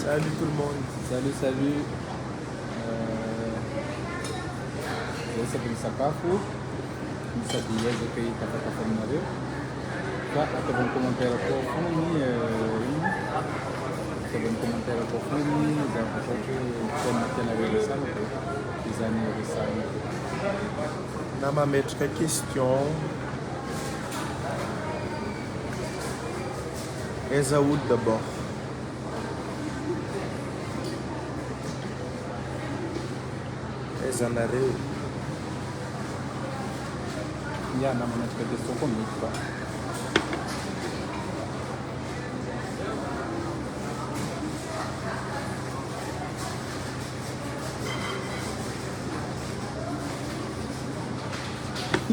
Salut tout le monde. Salut, salut. Essa é sakafo. Isa dieza kay katakafan na rin. Atabang komentera ko fumi. Atabang komentera ko fumi. Dapat ko komentera na rin sa rin. Izani rin sa rin. Na ma médica question. Esaúde d'abord. Anareo. Yeah, na mga tradisyon ko mito.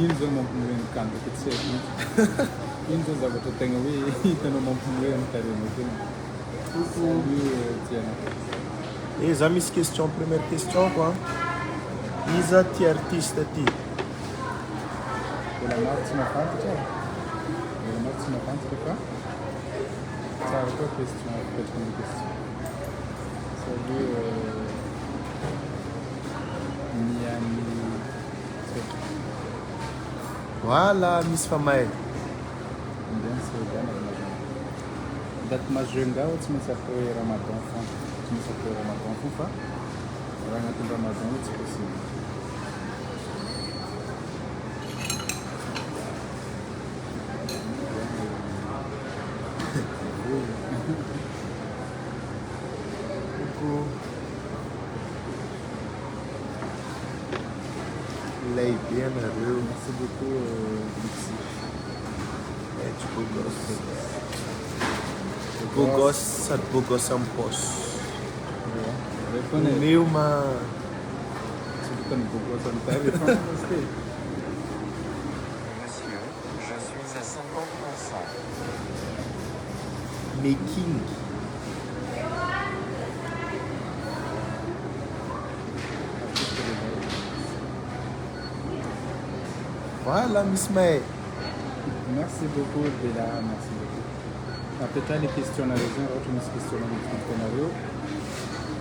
Inzo mo pumuin kanto kitse. Inzo za bato tengawi itano mo pumuin kare mo kin. Les amis, question, première question quoi. Isa ti artista ti. Quella massima quanto c'è? La massima quanto qua? C'è la questione per questa questione. Se lui Voilà, Miss Famae. Dat majunga ou tu me s'appelle Ramadan fa? Tu me s'appelle Ramadan fa? Orang ngatur Ramadan itu possible. Lei bien arreu. Merci beaucoup, Dixie. Tipo gosto de bugos am pos. Meu ma. C'est un bugos am téléphone. Monsieur, je suis à 50%. Making. Voilà, Miss May. Merci beaucoup, Bella. Merci beaucoup. Après, les questions à raison, autre question à scénario.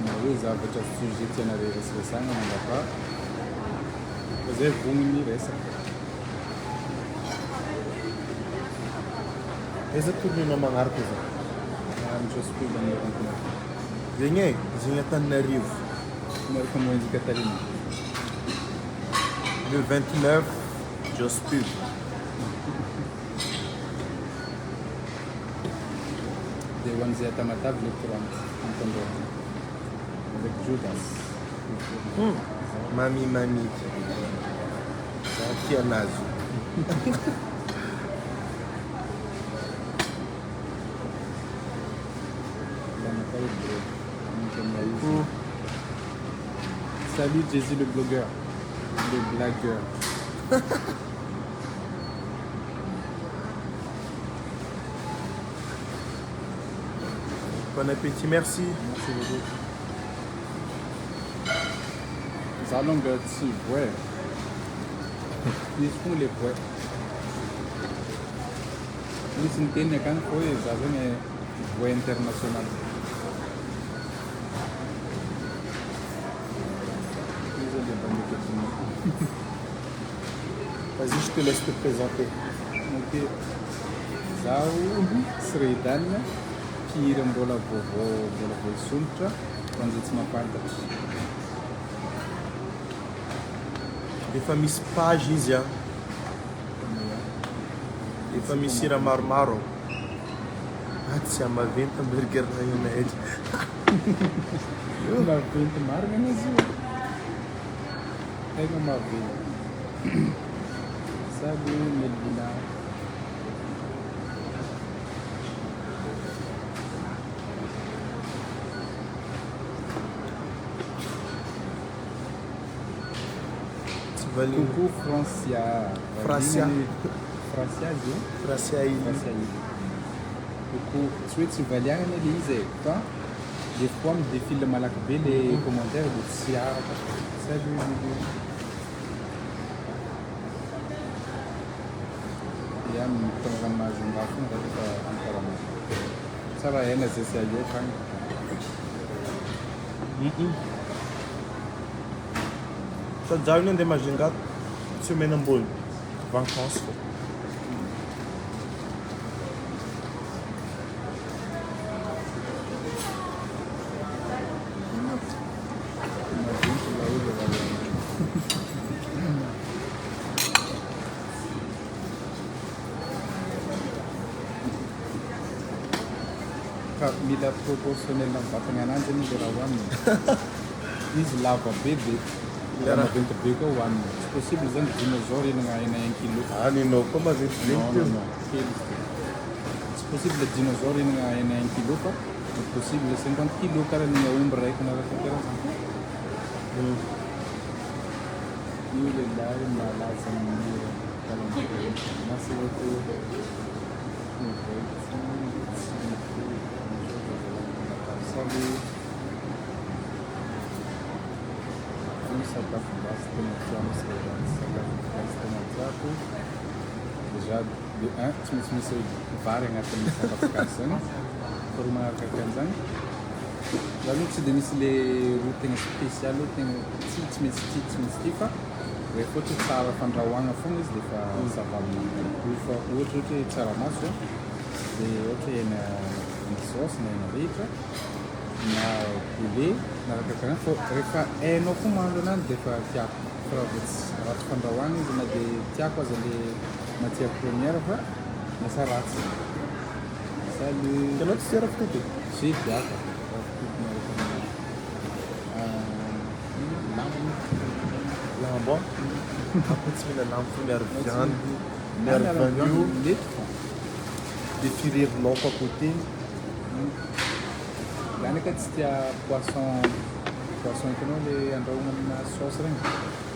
Mais oui, ça peut être sujet de scénario, c'est ça, on ne va pas. Vous avez bon niveau, ça. Essa tudo no mangar coisa. Je suis dans le conteneur. Zinha tá na Rio. Como como diz Catarina. Le 29, je suis. Des ones at ma table entendeu? Avec Judas. Mami. Aqui é nazo. Salut Jésus le blogueur, le blagueur. Bon appétit, merci. Merci beaucoup. Nous allons dessus, ouais. Ils font les poètes. Nous sommes tenus quand ils avaient une voix internationale. Vas-y, je te laisse te présenter. Ok. Zao Sridana, Kira mbola suntra, quando it's uma parte. Les familles Pagisia. Les familles Sira Marmaro. Siamo a 20 burger na Ayo Naej. Uma 20 marca na sua. Pega uma 20. Sabe, Melina. Coucou Francia. Francia. Francia. Coucou. Tu vas aller analyser. Quand des fois, me défile le malakbé, les commentaires de Tia. Salut. Il y a un programme de ça va être nécessaire. Tadzaho ny andeha Majunga semaine ambony vacances fô. Mila proportionnel amin'ny vatagna ananjy ny raha hohaniny. Izy lava be dia maventy be koa hohaniny. Tsy possible zany dinosaure hinagna hena 1 kilo. Ninao koa maventy be Non. Tsy possible dinosaure hinagna hena 1 kilo fa possible 50 kilo karaha ny aomby raiky na raha karaha. Io lehilahy malaza amin'ny kalamboly. Merci beaucoup. Salut. Kami sakafo gasy tena tiamo sakafo gasy tena tiako. Déjà de 1 tsy maintsy misy vary agnatin'ny sakafo gasy zany. Faharoa magnaraka an'izany za aloha tsy dia misy le ro tegna spécial tegna tsy maintsy ty fa rehefa ohatra tsara fandrahoagna fogna izy dia efa ça va amin'igny. Fa ohatra hoe tsaramaso dia ohatra hena saosy na hena ritra na poulet na raha karaha fa rehefa hainao foa mahandro ananjy dia efa tiako. Fa raha tsy fandrahoagna izy na dia tiako aza le matière première fa lasa ratsy. Salut. Ianao tsy tiara fitoto? Si tiako. Lambo? Après tsy mila lambo fo miaro viande, miaro vanio, dia firiry laoko à côté. Zany ka tsy tia poisson hitanao le andrahoina amina sauce regny.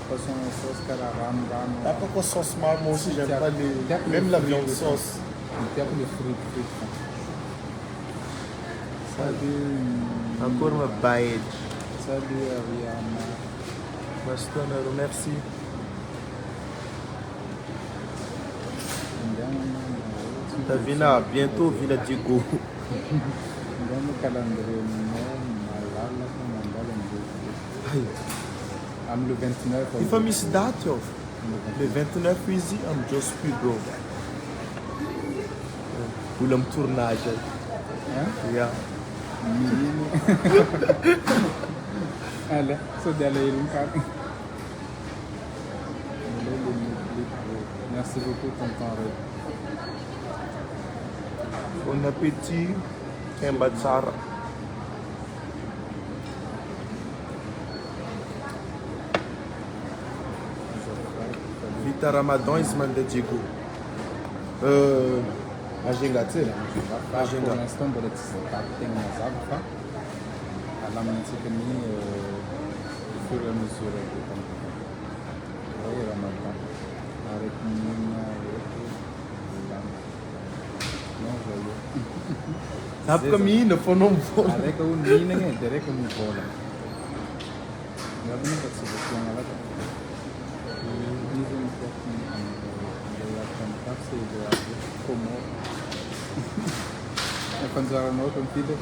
Poisson sauce karaha rano. Après quoi sauce maro, moi aussi j'aime pas les... Même la viande sauce. Tiako le frites. Salut. Encore ma baede. Salut Ariana. Mas tonero, merci. Tá vindo, bientôt Vila Diego. Vamos calendrier malala com mandala I'm le 29. Il faut miss date, yo. Le 29 ici, I'm just bro. Pour le tournage. Yeah. Allez, so d'aller une carte. Merci beaucoup pour ton temps. Bon appétit, Kembatsara. Vita Ramadan, Ismail de Diego. Majunga, tu sais. Pour l'instant, on va te faire à la matinée, au fur et à mesure de ton temps. Oui, Ramadan. Avec Nina Sabe caminho, foi não vou. Avec un Nina, direct comme une bola. Regarde, pas si vous avez là. Como é quando era no outro filho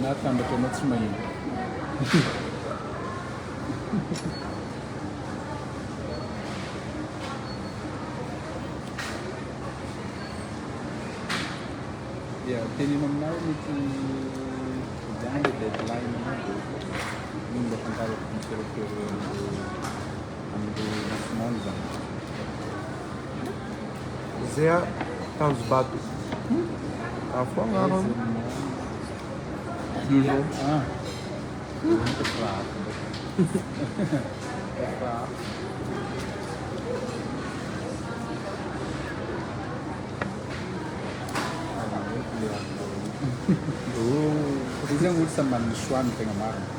na tamba to not smay yeah teni mam na ni dan de deadline ni do cantare con Zé, tá os batos. Tá falando. Ah, muito fraco. É fraco. Izy olo samany soany tegna marina.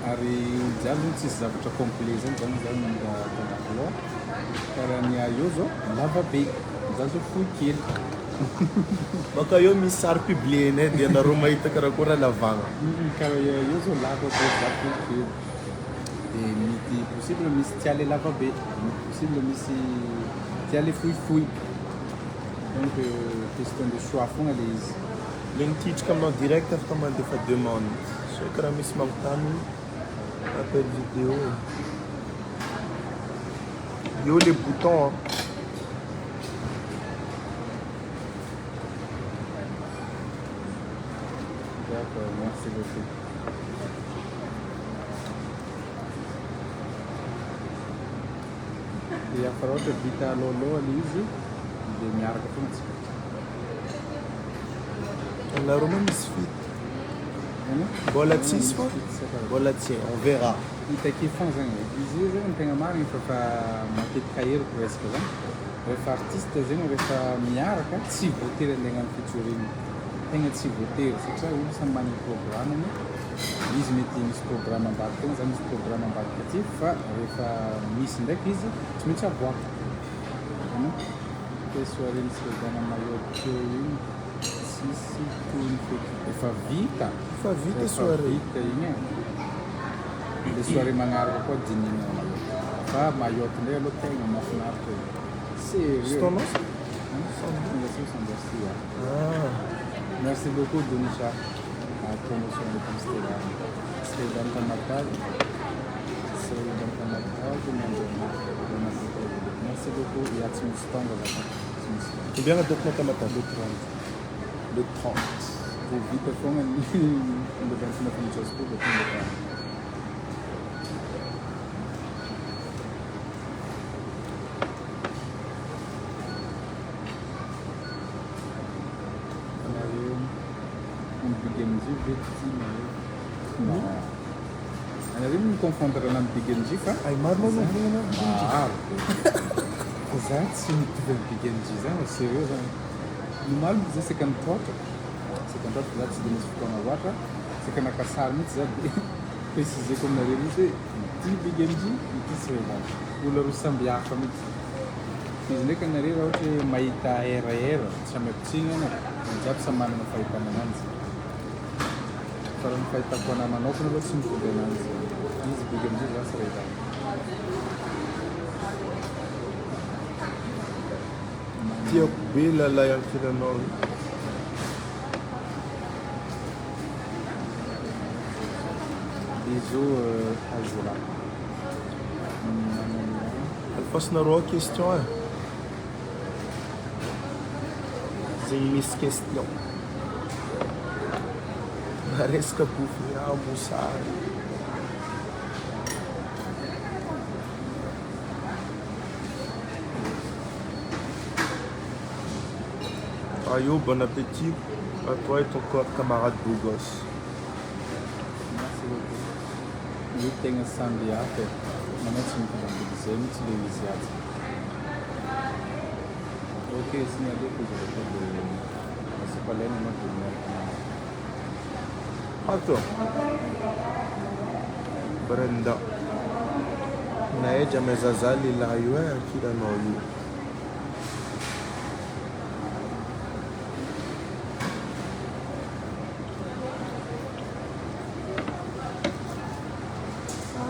Ary jiaby tsy misy zavatra complet zany zany tanakilo. Karaha ny ayo zao lava be. Za zao fohy kely. Baka eo misy sary publié dia nareo mahita karakôry lavagna. Karaha ayo zao lava be za fohy kely. Dia mety possible misy tia le lava be. Possible misy tia le fohifohy. Donc, question de choix fond, elle est Lentilles comme en direct, after man de faire demande. Je sais que la Miss Montana appelle vidéo. Yo les boutons. Hein. D'accord, merci beaucoup. E a farao ohatra vita aloaloha le izy dia miaraka foana tsika. La romaine is fit. Bola tsisy fa? Bola tsy, on verra. Hitake foana zany izy io zany tegna marina fa matetika heriko resaka zany rehefa artiste zegny rehefa miaraka tsy voatery andeha hagnano featuring tegna tsy voatery satria olo samy manana programme izy mety misy programme ambadika eny zany misy programme ambadika aty fa rehefa misy ndraiky izy tsy maintsy avoaka te soirée misy regana maillot igny tsisy tony feky efa vita soirée vita igny le soirée magnaraka koa dinina maillot fa maillot ndray aloha tegna mahafinaritra sérieux merci beaucoup Donisha à promotion de Amsterdam. C'est dans ta matage. Merci beaucoup. Il y a un stand là-bas. C'est bien la date de matin. Le 30. Vous vite fond le 29 de Jasper, le 30. Anareo mi confondre na amin'ny Big NG fa Ay maro moa no maro za tsy mitovy amin'ny Big NG zany sérieux zany normal za seka mitoatra za tsy dia misy fotoana loatra seka naka sary mihitsy za dia préciseko aminareo mihitsy hoe ity Big NG ity tsy hoe olona roa samby hafa mihitsy izy ndraiky anareo raha ohatra hoe mahita RR tsy amapitsina jiaby samy manana fahitana ananjy fa raha ny fahitako anahy manokana aloha tsy mitovy ananjy izy Big NG za sy rahitany tiako be lalay ankiranao bisous Azura Alfasinareo question e zegny misy question resaka bofina mosary Ayo, bon appétit à toi et ton corps camarade beau gosse. merci beaucoup io tegna samby hafa manao tsy mitovy zay mihitsy le izy azy ok signaleko izy rehefa le masipalaina anao dia miaraka Attends. Brenda. Naej amezazali la io e ankiranao io.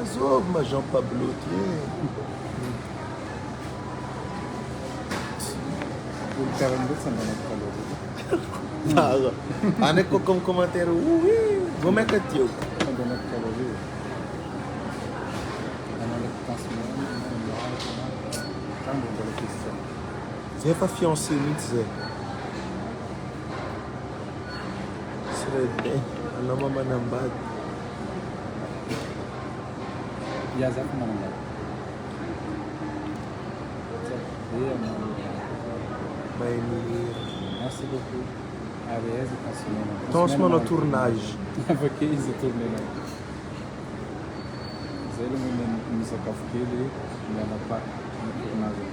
Azov ma Jean Pablo olo karan'ireo tsy andanako kalori Ane ko comme commentaire oui, vou me catio. andanako kalori ananako transmission tango mbola question Zay fa fiancé mihitsy zay. Serait bien. Anao mamanambady. ia za fa manambady Mahay merci beaucoup ary aiza passionena Então se manao tournage. avake izy tournena zay aloha misakafo kely mianapa tournage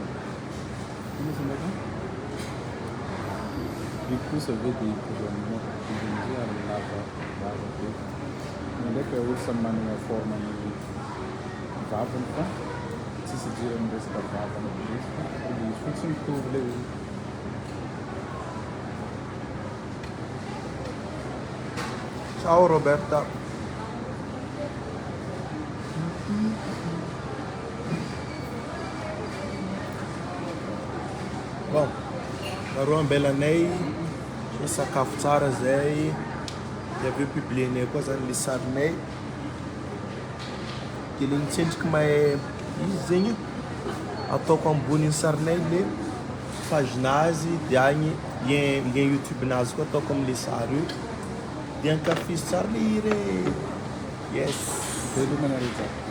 misy ndraikyikosa ave dia programme izy ary lava be ndraiky olo samy manana forme ny vavany fa tsisy jiro amin'ny resaka vavana izy fotsiny mitovy le Ciao Roberta. Bom, Faharoa ambelanay sakafo tsara zay. Dia aveo publienay koa zany le sarinay. Dia le mitsendriky mahay izy zegny ataoko ambony sarinay le paginazy. Dia agny lien YouTube nazy koa ataoko am'le sary io. Dia ankafizo tsara le hira. Yes. Velomana rehetra.